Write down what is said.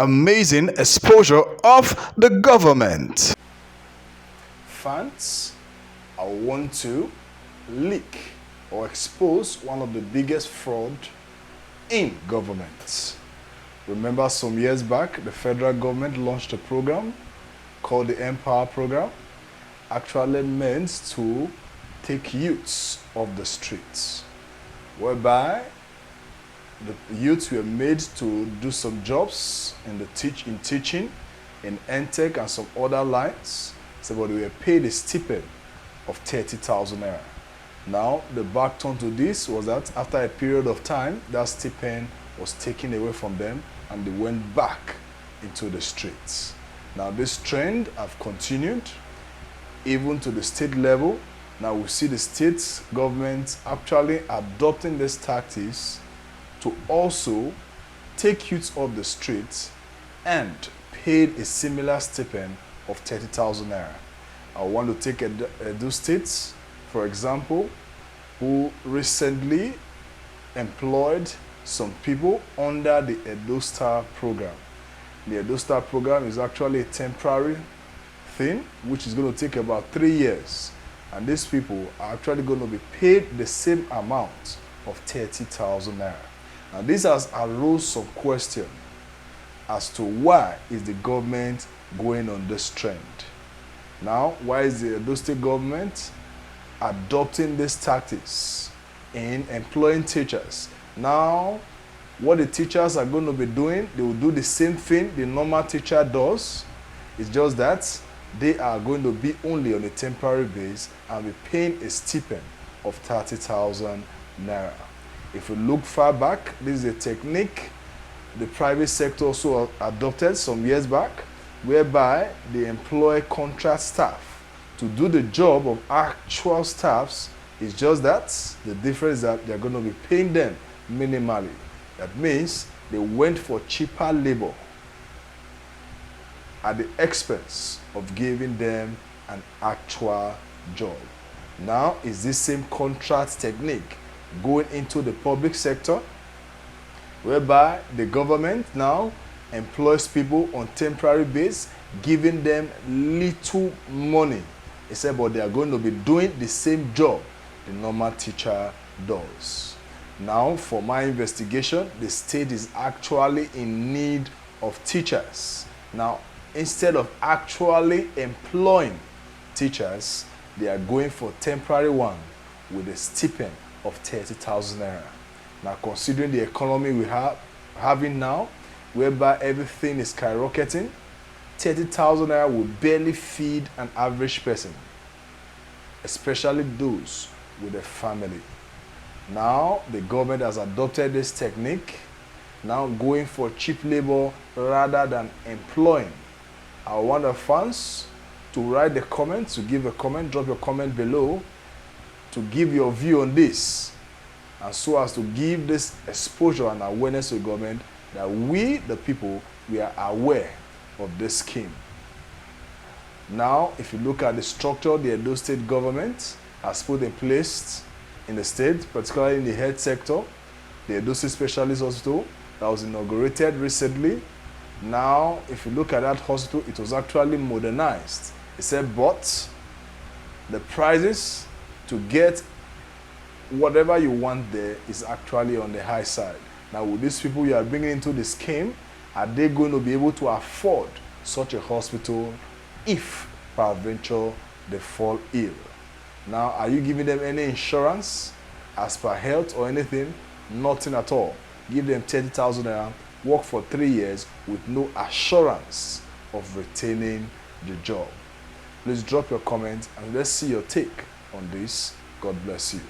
amazing exposure of the government. Fans, I want to leak or expose one of the biggest fraud in government. Remember some years back, the federal government launched a program called the Npower program, actually meant to take youths off the streets, whereby the youths were made to do some jobs in teaching, in NTech and some other lines, so but they were paid a stipend of 30,000 naira. Now, the backturn to this was that after a period of time, that stipend was taken away from them and they went back into the streets. Now, this trend have continued even to the state level. Now, we see the state government actually adopting these tactics to also take youths off the streets and paid a similar stipend of 30,000 naira. I want to take Edo State, for example, who recently employed some people under the Edostar program. The Edostar program is actually a temporary thing, which is going to take about 3 years. And these people are actually going to be paid the same amount of 30,000 naira. And this has arose some question as to why is the government going on this trend. Now, why is the Edo State government adopting these tactics in employing teachers? Now, what the teachers are going to be doing, they will do the same thing the normal teacher does. It's just that they are going to be only on a temporary base and be paying a stipend of 30,000 naira. If you look far back, this is a technique the private sector also adopted some years back, whereby they employ contract staff to do the job of actual staffs. It's just that the difference is that they're going to be paying them minimally. That means they went for cheaper labor at the expense of giving them an actual job. Now, is this same contract technique going into the public sector, whereby the government now employs people on temporary base, giving them little money. He said, but they are going to be doing the same job the normal teacher does. Now, for my investigation, the state is actually in need of teachers. Now, instead of actually employing teachers, they are going for temporary one with a stipend of 30,000 naira. Now, considering the economy we have having now, whereby everything is skyrocketing, 30,000 naira will barely feed an average person, especially those with a family. Now, the government has adopted this technique, now going for cheap labor rather than employing. I want the fans to write the comments, to give a comment, drop your comment below, to give your view on this, and so as to give this exposure and awareness to the government that we, the people, we are aware of this scheme. Now, if you look at the structure the Edo State government has put in place in the state, particularly in the health sector, the Edo State Specialist Hospital that was inaugurated recently. Now, if you look at that hospital, it was actually modernized. It said, but the prices to get whatever you want there is actually on the high side. Now, with these people you are bringing into the scheme, are they going to be able to afford such a hospital if peradventure they fall ill? Now, are you giving them any insurance as per health or anything? Nothing at all. Give them 30,000 naira, work for 3 years with no assurance of retaining the job. Please drop your comment and let's see your take on this. God bless you.